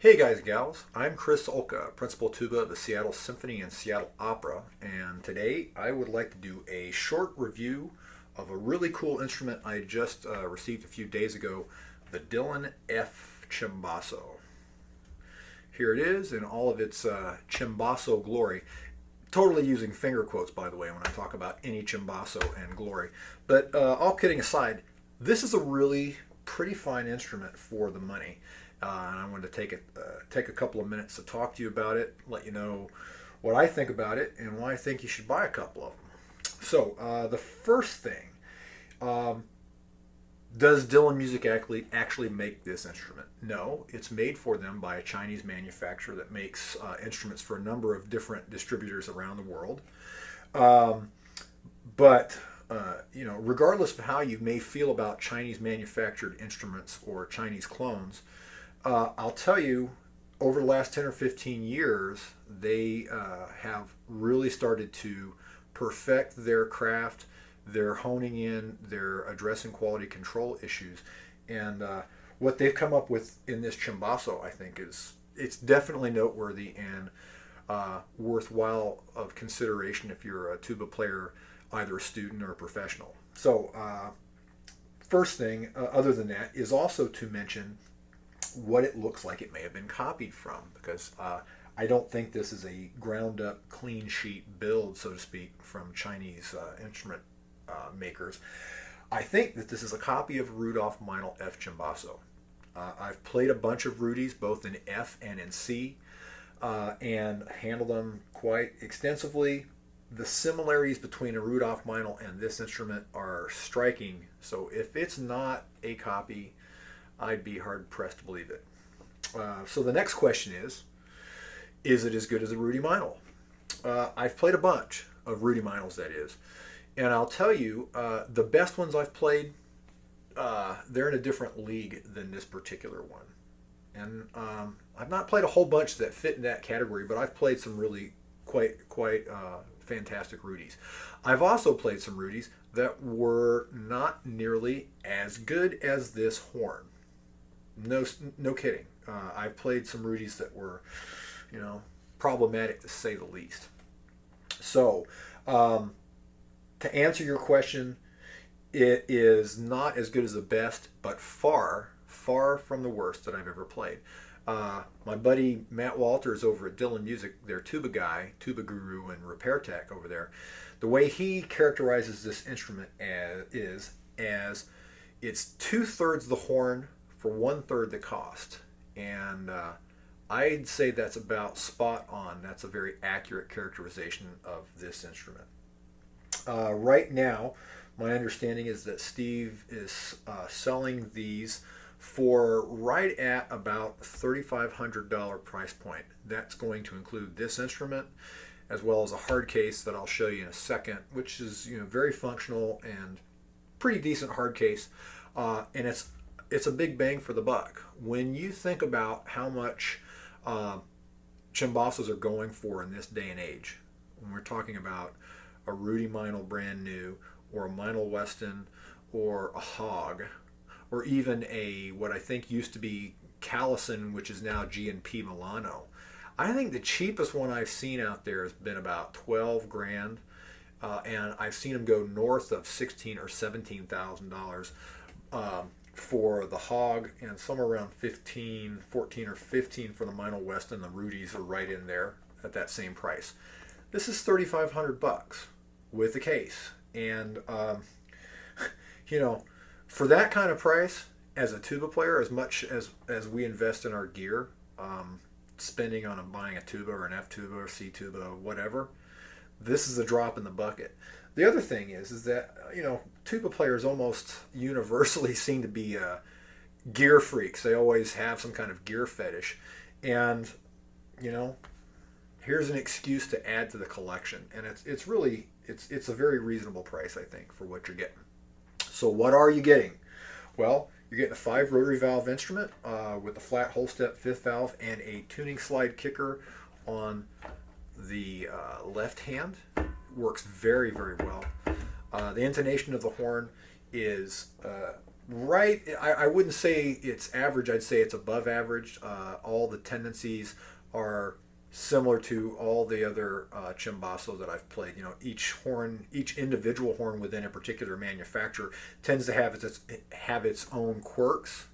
Hey guys and gals, I'm Chris Olka, Principal Tuba of the Seattle Symphony and Seattle Opera, and today I would like to do a short review of a really cool instrument I just received a few days ago, the Dillon F Cimbasso. Here it is in all of its Cimbasso glory. Totally using finger quotes, by the way, when I talk about any Cimbasso and glory. But all kidding aside, this is a really pretty fine instrument for the money. And I wanted to take a couple of minutes to talk to you about it, let you know what I think about it, and why I think you should buy a couple of them. So the first thing, does Dillon Music actually make this instrument? No, it's made for them by a Chinese manufacturer that makes instruments for a number of different distributors around the world. But regardless of how you may feel about Chinese manufactured instruments or Chinese clones, I'll tell you, over the last 10 or 15 years, they have really started to perfect their craft. They're honing in, they're addressing quality control issues. And what they've come up with in this Cimbasso, I think, it's definitely noteworthy and worthwhile of consideration if you're a tuba player, either a student or a professional. So first thing, other than that, is also to mention what it looks like it may have been copied from, because I don't think this is a ground up clean sheet build, so to speak, from Chinese instrument makers. I think that this is a copy of Rudolph Meinl F Cimbasso. I've played a bunch of Rudies both in F and in C, and handled them quite extensively. The similarities between a Rudolph Meinl and this instrument are striking, so if it's not a copy, I'd be hard pressed to believe it. So the next question is it as good as a Rudy Meinl? I've played a bunch of Rudy Meinls, that is. And I'll tell you, the best ones I've played, they're in a different league than this particular one. And I've not played a whole bunch that fit in that category, but I've played some really quite fantastic Rudies. I've also played some Rudies that were not nearly as good as this horn. No kidding. I've played some Rudies that were, problematic to say the least. So, to answer your question, it is not as good as the best, but far from the worst that I've ever played. My buddy Matt Walters over at Dillon Music, their tuba guy, tuba guru and repair tech over there, the way he characterizes this instrument is as it's 2/3 the horn for 1/3 the cost. And I'd say that's about spot on. That's a very accurate characterization of this instrument. Right now, my understanding is that Steve is selling these for right at about $3,500 price point. That's going to include this instrument as well as a hard case that I'll show you in a second, which is very functional and pretty decent hard case, and it's a big bang for the buck. When you think about how much Cimbassos are going for in this day and age, when we're talking about a Rudy Meinl brand new, or a Meinl Weston, or a Hog, or even a what I think used to be Callison, which is now G&P Milano. I think the cheapest one I've seen out there has been about 12 grand, and I've seen them go north of $16,000 or $17,000 for the Hog, and somewhere around 14 or 15 for the Meinl Weston. The Rudies are right in there at that same price. This is $3,500 with the case, and for that kind of price, as a tuba player, as much as we invest in our gear, spending on buying a tuba or an F tuba or C tuba, whatever, this is a drop in the bucket. The other thing is that tuba players almost universally seem to be gear freaks. They always have some kind of gear fetish, and here's an excuse to add to the collection, and it's a very reasonable price, I think, for what you're getting. So what are you getting? Well, you're getting a 5 rotary valve instrument with a flat hole step 5th valve and a tuning slide kicker on the left hand. Works very, very well. The intonation of the horn is Right, I wouldn't say it's average. I'd say it's above average. All the tendencies are similar to all the other Cimbasso that I've played. You know, each horn, each individual horn within a particular manufacturer tends to have its own quirks,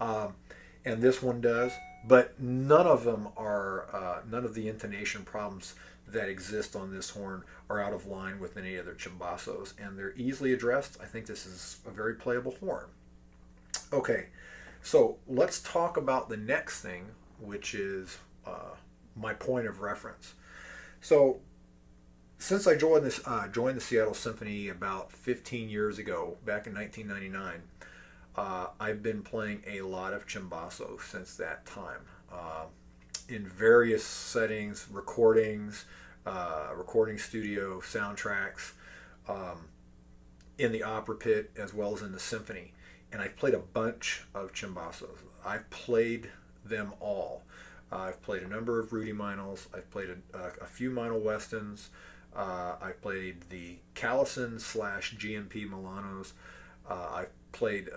um, and this one does. But none of the intonation problems that exist on this horn are out of line with any other Cimbassos, and they're easily addressed. I think this is a very playable horn. Okay, so let's talk about the next thing, which is my point of reference. So since I joined the Seattle Symphony about 15 years ago, back in 1999, I've been playing a lot of Cimbasso since that time, in various settings, recordings, recording studio, soundtracks, um, in the opera pit as well as in the symphony. And I've played a bunch of Cimbassos. I've played them all. I've played a number of Rudy Meinls. I've played a few Meinl Westons. I've played the Callison slash GMP Milanos. I've played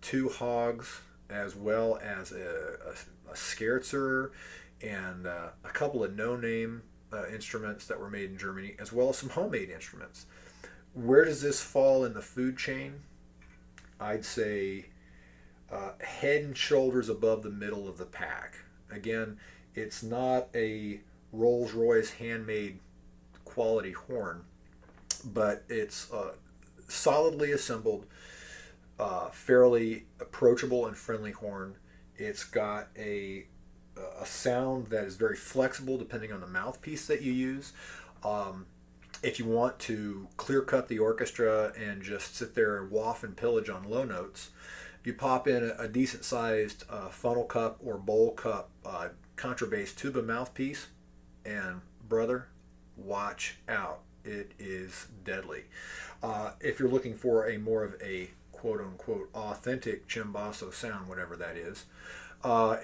two Hogs as well as a Scherzer and a couple of no-name instruments that were made in Germany, as well as some homemade instruments. Where does this fall in the food chain? I'd say head and shoulders above the middle of the pack. Again, it's not a Rolls Royce handmade quality horn, but it's solidly assembled, fairly approachable and friendly horn. It's got a sound that is very flexible depending on the mouthpiece that you use. If you want to clear cut the orchestra and just sit there and waft and pillage on low notes, you pop in a decent sized funnel cup or bowl cup contrabass tuba mouthpiece, and brother, watch out. It is deadly. If you're looking for a more of a quote unquote authentic Cimbasso sound, whatever that is,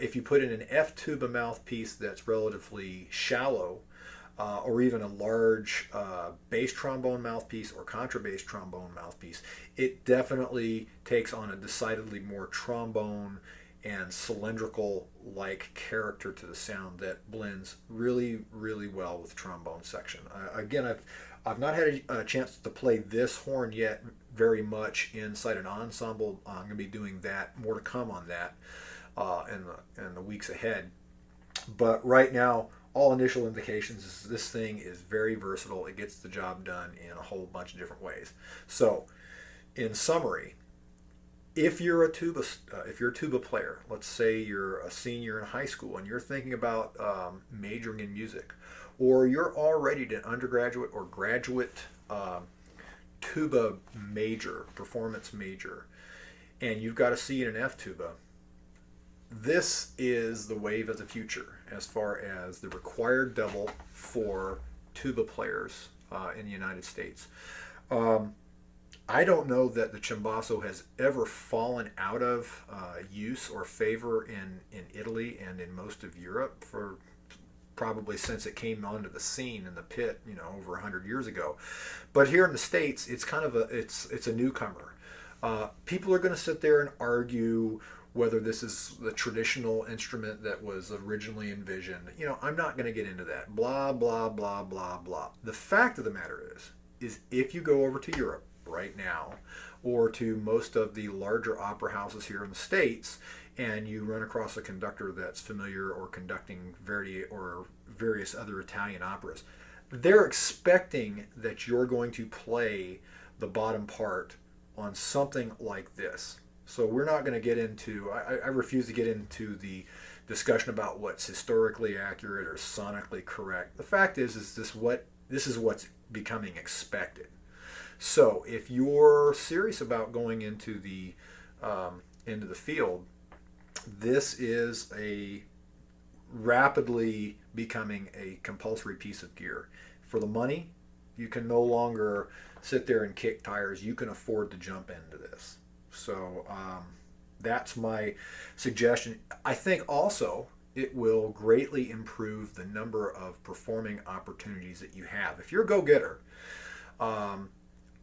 if you put in an F tuba mouthpiece that's relatively shallow, or even a large bass trombone mouthpiece or contrabass trombone mouthpiece, it definitely takes on a decidedly more trombone and cylindrical like character to the sound that blends really, really well with trombone section. Again, I've not had a chance to play this horn yet very much inside an ensemble. I'm going to be doing that, more to come on that in the weeks ahead. But right now, all initial indications is this thing is very versatile. It gets the job done in a whole bunch of different ways. So, in summary, if you're a tuba player, let's say you're a senior in high school and you're thinking about majoring in music, or you're already an undergraduate or graduate tuba major, performance major, and you've got a C and an F tuba, this is the wave of the future as far as the required double for tuba players in the United States. I don't know that the Cimbasso has ever fallen out of use or favor in Italy and in most of Europe for probably since it came onto the scene in the pit, over 100 years ago. But here in the States, it's kind of it's a newcomer. People are going to sit there and argue whether this is the traditional instrument that was originally envisioned. I'm not going to get into that. Blah, blah, blah, blah, blah. The fact of the matter is if you go over to Europe right now, or to most of the larger opera houses here in the States, and you run across a conductor that's familiar or conducting Verdi or various other Italian operas, they're expecting that you're going to play the bottom part on something like this. So we're not going to get into, I refuse to get into the discussion about what's historically accurate or sonically correct. The fact is this is what's becoming expected. So if you're serious about going into the field, this is a rapidly becoming a compulsory piece of gear. For the money, you can no longer sit there and kick tires. You can afford to jump into this. So that's my suggestion. I think also it will greatly improve the number of performing opportunities that you have. If you're a go-getter,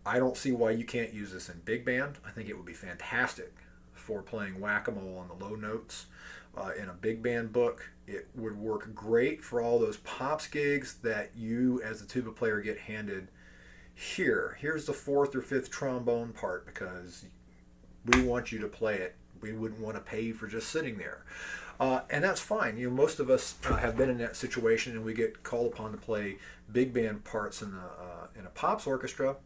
I don't see why you can't use this in big band. I think it would be fantastic for playing whack-a-mole on the low notes in a big band book. It would work great for all those pops gigs that you as a tuba player get handed. Here's the fourth or fifth trombone part because we want you to play it. We wouldn't want to pay you for just sitting there. And that's fine. You know, most of us have been in that situation, and we get called upon to play big band parts in a pops orchestra,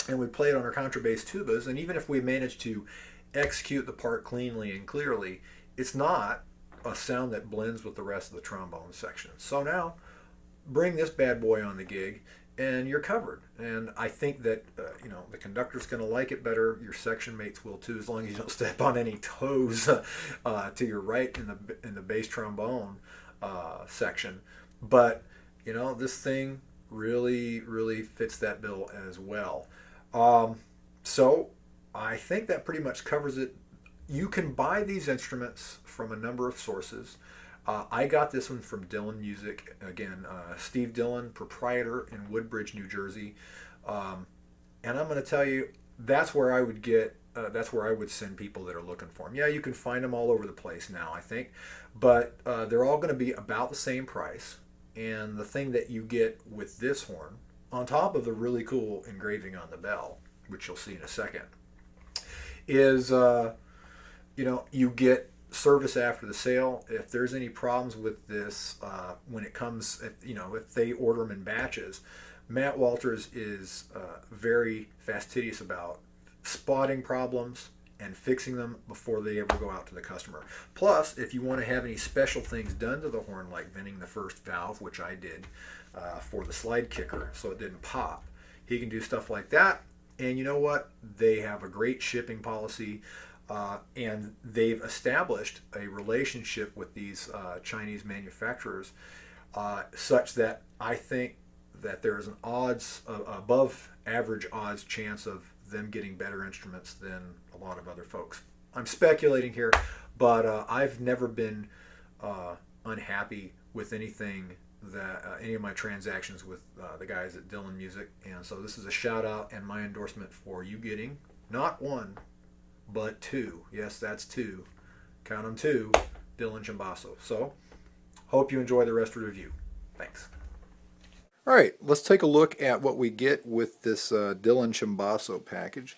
and we play it on our contrabass tubas. And even if we manage to execute the part cleanly and clearly, it's not a sound that blends with the rest of the trombone section. So now, bring this bad boy on the gig, and you're covered. And I think that you know, the conductor's going to like it better. Your section mates will too, as long as you don't step on any toes to your right in the bass trombone section. But you know, this thing really fits that bill as well. So I think that pretty much covers it. You can buy these instruments from a number of sources. I got this one from Dillon Music. Again, Steve Dillon, proprietor in Woodbridge, New Jersey. And I'm going to tell you, that's where I would get, that's where I would send people that are looking for them. Yeah, you can find them all over the place now, I think. But they're all going to be about the same price. And the thing that you get with this horn, on top of the really cool engraving on the bell, which you'll see in a second, is, you know, you get service after the sale. If there's any problems with this when it comes, you know, if they order them in batches, Matt Walters is very fastidious about spotting problems and fixing them before they ever go out to the customer. Plus, if you want to have any special things done to the horn, like venting the first valve, which I did for the slide kicker so it didn't pop, he can do stuff like that. And you know what? They have a great shipping policy. And they've established a relationship with these Chinese manufacturers such that I think that there's an above average odds chance of them getting better instruments than a lot of other folks. I'm speculating here, but I've never been unhappy with anything that any of my transactions with the guys at Dillon Music. And so this is a shout out and my endorsement for you getting not one, but two. Yes, that's two. Count them, two. Dillon Cimbasso. So, hope you enjoy the rest of the review. Thanks. All right, let's take a look at what we get with this Dillon Cimbasso package.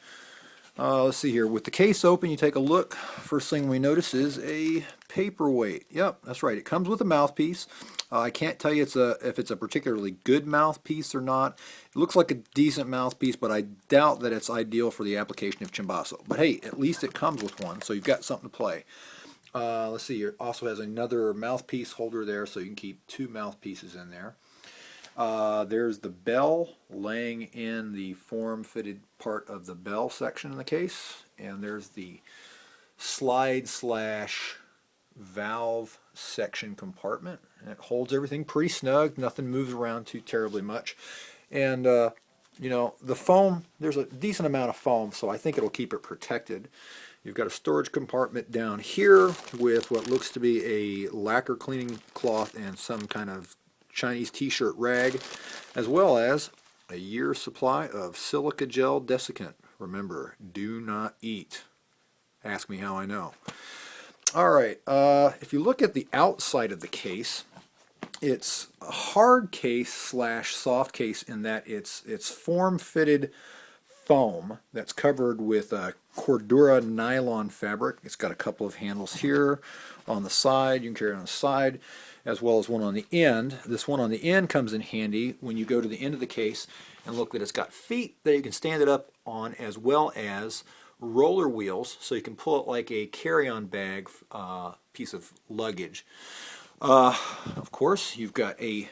Let's see here. With the case open, you take a look. First thing we notice is a paperweight. Yep, that's right. It comes with a mouthpiece. I can't tell you if it's a particularly good mouthpiece or not. It looks like a decent mouthpiece, but I doubt that it's ideal for the application of Cimbasso. But hey, at least it comes with one, so you've got something to play. Let's see here. It also has another mouthpiece holder there, so you can keep two mouthpieces in there. There's the bell laying in the form-fitted part of the bell section in the case, and there's the slide / valve section compartment, and it holds everything pretty snug. Nothing moves around too terribly much, and you know, the foam, there's a decent amount of foam, so I think it'll keep it protected. You've got a storage compartment down here with what looks to be a lacquer cleaning cloth and some kind of Chinese t-shirt rag, as well as a year's supply of silica gel desiccant. Remember, do not eat. Ask me how I know. All right, if you look at the outside of the case, it's a hard case / soft case in that it's form-fitted foam that's covered with a Cordura nylon fabric. It's got a couple of handles here on the side. You can carry it on the side, as well as one on the end. This one on the end comes in handy when you go to the end of the case and look that it's got feet that you can stand it up on, as well as roller wheels, so you can pull it like a carry-on bag piece of luggage. Of course, you've got a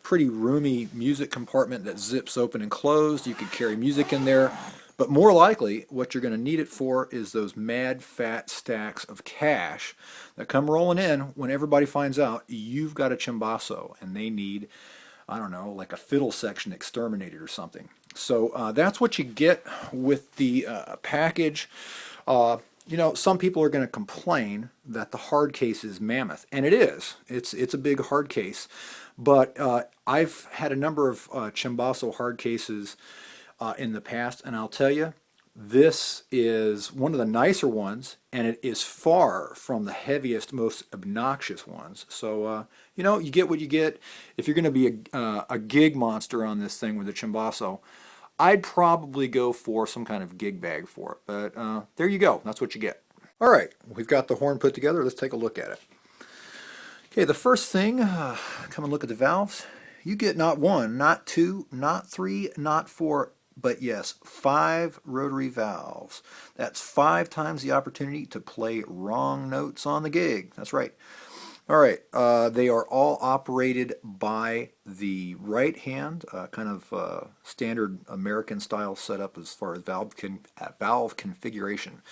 pretty roomy music compartment that zips open and closed. You could carry music in there, but more likely what you're going to need it for is those mad fat stacks of cash that come rolling in when everybody finds out you've got a Cimbasso and they need, I don't know, like a fiddle section exterminated or something. So that's what you get with the package. You know, some people are going to complain that the hard case is mammoth, and it is. It's a big hard case. But I've had a number of Cimbasso hard cases in the past, and I'll tell you, this is one of the nicer ones, and it is far from the heaviest, most obnoxious ones. So, you know, you get what you get. If you're going to be a gig monster on this thing with a Cimbasso, I'd probably go for some kind of gig bag for it. But there you go. That's what you get. All right, we've got the horn put together. Let's take a look at it. Okay, the first thing, come and look at the valves. You get not one, not two, not three, not four, but yes, 5 rotary valves. That's 5 times the opportunity to play wrong notes on the gig. That's right. All right, they are all operated by the right hand, kind of standard American style setup as far as valve configuration.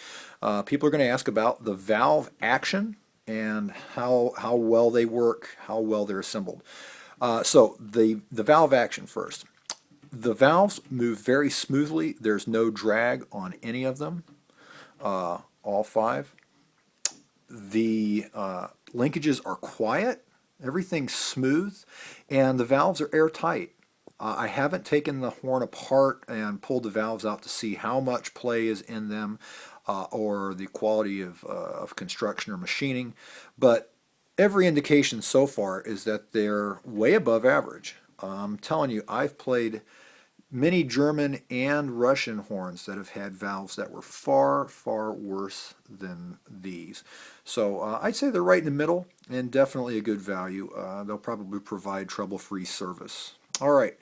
People are going to ask about the valve action and how well they work, how well they're assembled. So the valve action first. The valves move very smoothly. There's no drag on any of them, all 5. The linkages are quiet, everything's smooth, and the valves are airtight. I haven't taken the horn apart and pulled the valves out to see how much play is in them or the quality of construction or machining, but every indication so far is that they're way above average. I'm telling you, I've played many German and Russian horns that have had valves that were far, far worse than these. So I'd say they're right in the middle and definitely a good value. They'll probably provide trouble-free service. All right,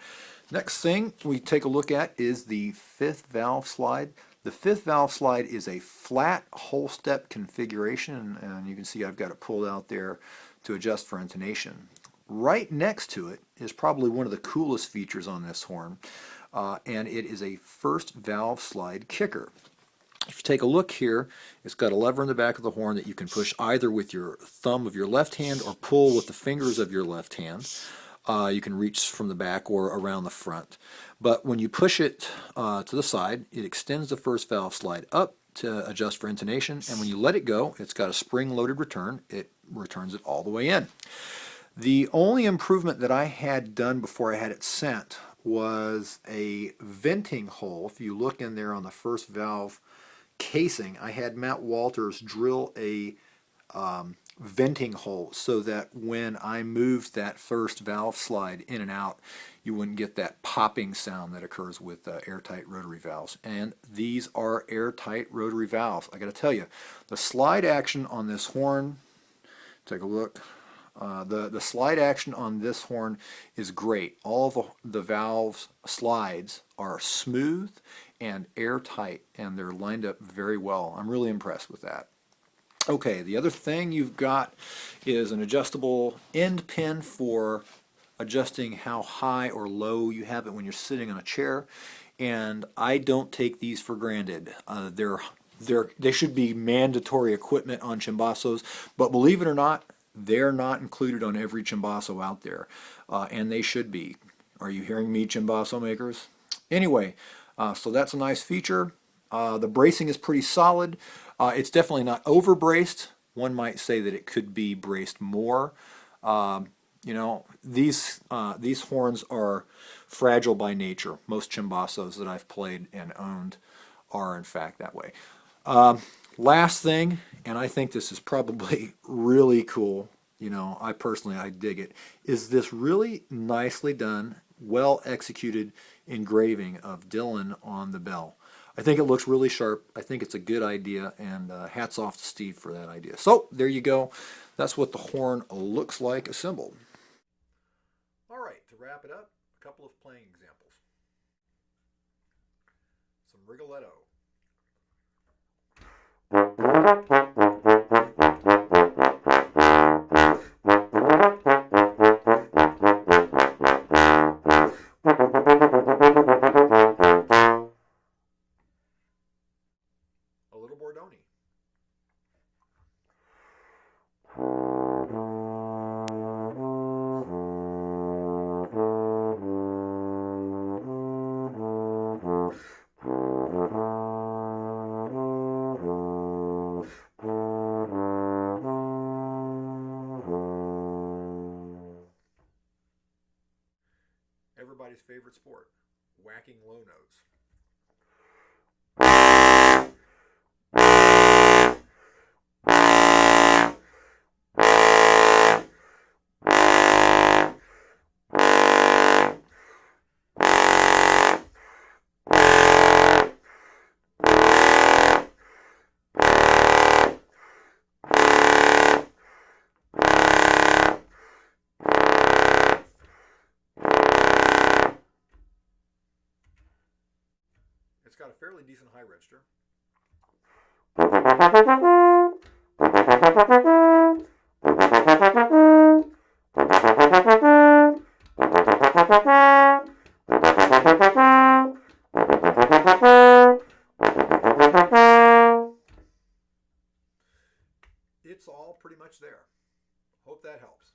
next thing we take a look at is the 5th valve slide. The 5th valve slide is a flat whole step configuration, and you can see I've got it pulled out there to adjust for intonation. Right next to it is probably one of the coolest features on this horn, and it is a 1st valve slide kicker. If you take a look here, it's got a lever in the back of the horn that you can push either with your thumb of your left hand or pull with the fingers of your left hand. You can reach from the back or around the front. But when you push it to the side, it extends the 1st valve slide up to adjust for intonation, and when you let it go, it's got a spring-loaded return. It returns it all the way in. The only improvement that I had done before I had it sent was a venting hole. If you look in there on the 1st valve casing, I had Matt Walters drill a venting hole so that when I moved that 1st valve slide in and out, you wouldn't get that popping sound that occurs with airtight rotary valves. And these are airtight rotary valves. I got to tell you, the slide action on this horn, take a look. The slide action on this horn is great. All the valves slides are smooth and airtight, and they're lined up very well. I'm really impressed with that. Okay, the other thing you've got is an adjustable end pin for adjusting how high or low you have it when you're sitting on a chair, and I don't take these for granted. They should be mandatory equipment on Cimbassos, but believe it or not, they're not included on every Cimbasso out there, and they should be. Are you hearing me, Cimbasso makers? Anyway, so that's a nice feature. The bracing is pretty solid. It's definitely not over-braced. One might say that it could be braced more. You know, these horns are fragile by nature. Most Cimbassos that I've played and owned are in fact that way. Last thing, and I think this is probably really cool, you know, I dig it, is this really nicely done, well executed engraving of Dillon on the bell. I think it looks really sharp. I think it's a good idea, and hats off to Steve for that idea. So there you go. That's what the horn looks like assembled. All right, to wrap it up, a couple of playing examples. Some Rigoletto. A little Bordoni. Everybody's favorite sport, whacking low notes. It's got a fairly decent high register. It's all pretty much there. Hope that helps.